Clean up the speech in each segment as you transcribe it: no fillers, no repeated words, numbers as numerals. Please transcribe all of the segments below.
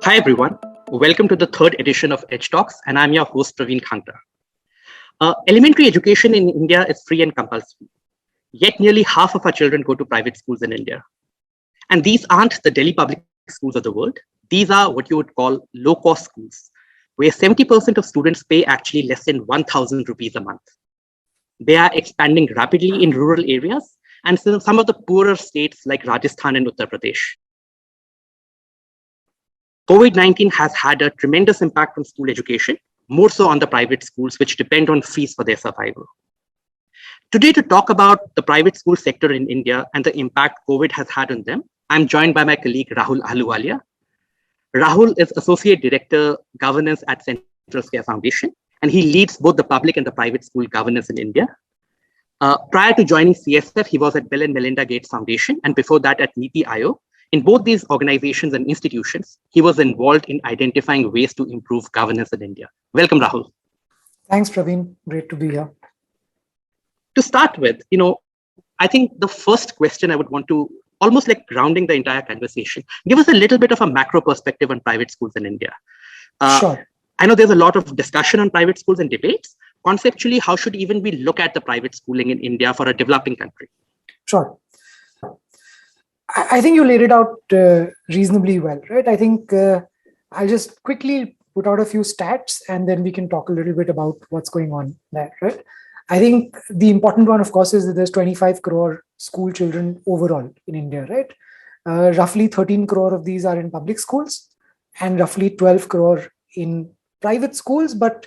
Hi everyone, welcome to the third edition of Edge Talks, and I'm your host Praveen Khangta. Elementary education in India is free and compulsory, yet nearly half of our children go to private schools in India. And these aren't the Delhi public schools of the world. These are what you would call low-cost schools, where 70% of students pay actually less than 1,000 rupees a month. They are expanding rapidly in rural areas and some of the poorer states like Rajasthan and Uttar Pradesh. Covid-19 has had a tremendous impact on school education, more so on the private schools, which depend on fees for their survival. Today, to talk about the private school sector in India and the impact COVID has had on them, I'm joined by my colleague Rahul Ahluwalia. Rahul is Associate Director, Governance at Central Scare Foundation, and he leads both the public and the private school governance in India. Prior to joining CSF, he was at Bill and Melinda Gates Foundation, and before that at Niti Aayog. In both these organizations and institutions, he was involved in identifying ways to improve governance in India. Welcome, Rahul. Thanks, Praveen. Great to be here. To start with, I think the first question I would want to, almost like grounding the entire conversation, give us a little bit of a macro perspective on private schools in India. Sure. I know there's a lot of discussion on private schools and debates. Conceptually, how should even we look at the private schooling in India for a developing country? Sure. I think you laid it out reasonably well, right? I think I'll just quickly put out a few stats and then we can talk a little bit about what's going on there, right? I think the important one, of course, is that there's 25 crore school children overall in India, right? Roughly 13 crore of these are in public schools and roughly 12 crore in private schools, but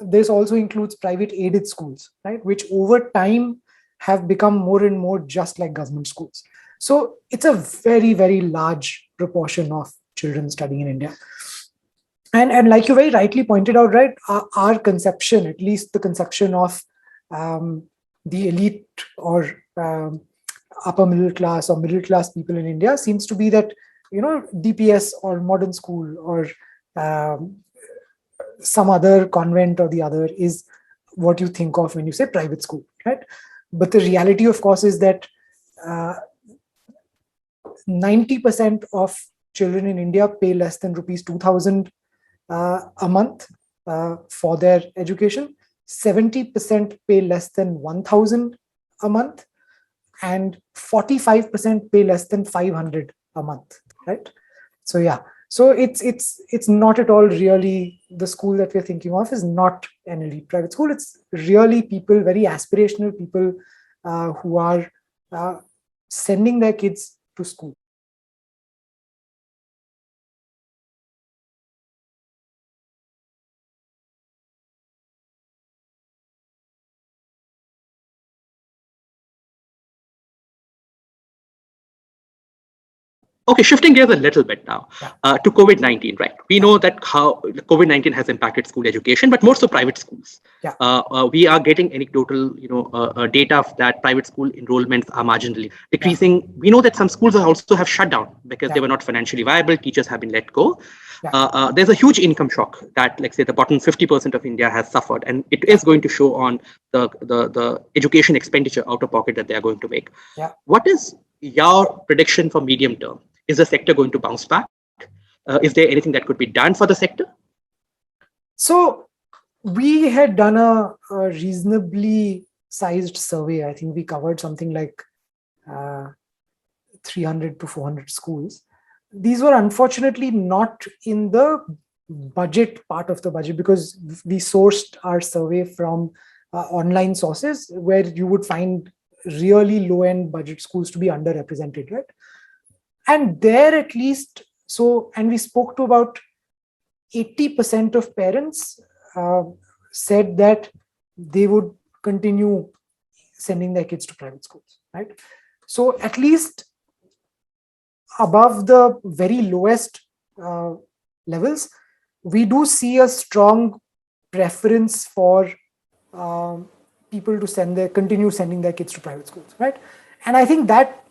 this also includes private aided schools, right? Which over time have become more and more just like government schools. So it's a very, very large proportion of children studying in India. And like you very rightly pointed out, right, our conception, at least the conception of the elite or upper middle class or middle class people in India seems to be that, DPS or modern school or some other convent or the other is what you think of when you say private school, right? But the reality, of course, is that 90% of children in India pay less than rupees 2,000 a month for their education. 70% pay less than 1,000 a month, and 45% pay less than 500 a month, right? So yeah, so it's not at all really the school that we're thinking of is not an elite private school. It's really people, very aspirational people who are sending their kids to school. Okay, shifting gears a little bit now to COVID-19, right? We know that how COVID-19 has impacted school education, but more so private schools. We are getting anecdotal, data that private school enrollments are marginally decreasing. We know that some schools also have shut down because they were not financially viable. Teachers have been let go. There's a huge income shock that, let's say, the bottom 50% of India has suffered, and it is going to show on the education expenditure out of pocket that they are going to make. What is your prediction for medium term? Is the sector going to bounce back? Is there anything that could be done for the sector? So we had done a reasonably sized survey. I think we covered something like 300 to 400 schools. These were unfortunately not in the budget part of the budget because we sourced our survey from online sources where you would find really low-end budget schools to be underrepresented, right? And there at least, and we spoke to about 80% of parents said that they would continue sending their kids to private schools, right? So at least above the very lowest levels, we do see a strong preference for people to continue sending their kids to private schools, right? And I think that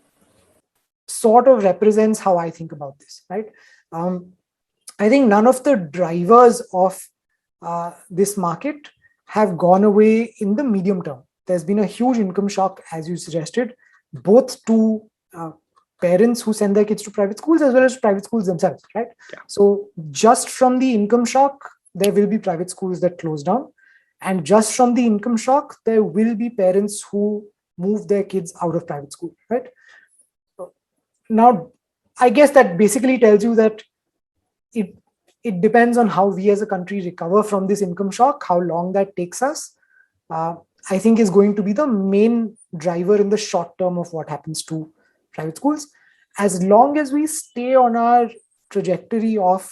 sort of represents how I think about this, right? I think none of the drivers of this market have gone away in the medium term. There's been a huge income shock, as you suggested, both to parents who send their kids to private schools as well as private schools themselves, right? Yeah. So just from the income shock, there will be private schools that close down. And just from the income shock, there will be parents who move their kids out of private school, right? Now, I guess that basically tells you that it depends on how we as a country recover from this income shock, how long that takes us. I think is going to be the main driver in the short term of what happens to private schools. As long as we stay on our trajectory of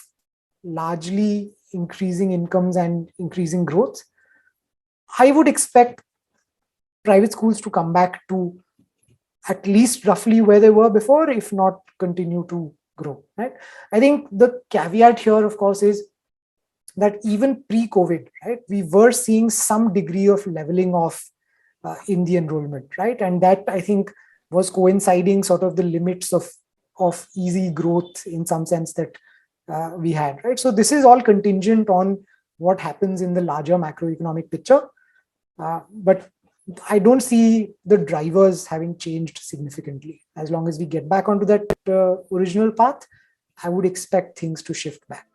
largely increasing incomes and increasing growth, I would expect private schools to come back to at least roughly where they were before, if not continue to grow, right? I think the caveat here, of course, is that even pre-COVID, right, we were seeing some degree of leveling off in the enrollment, right? And that, I think, was coinciding sort of the limits of easy growth in some sense that we had, right? So this is all contingent on what happens in the larger macroeconomic picture. But I don't see the drivers having changed significantly. As long as we get back onto that original path, I would expect things to shift back.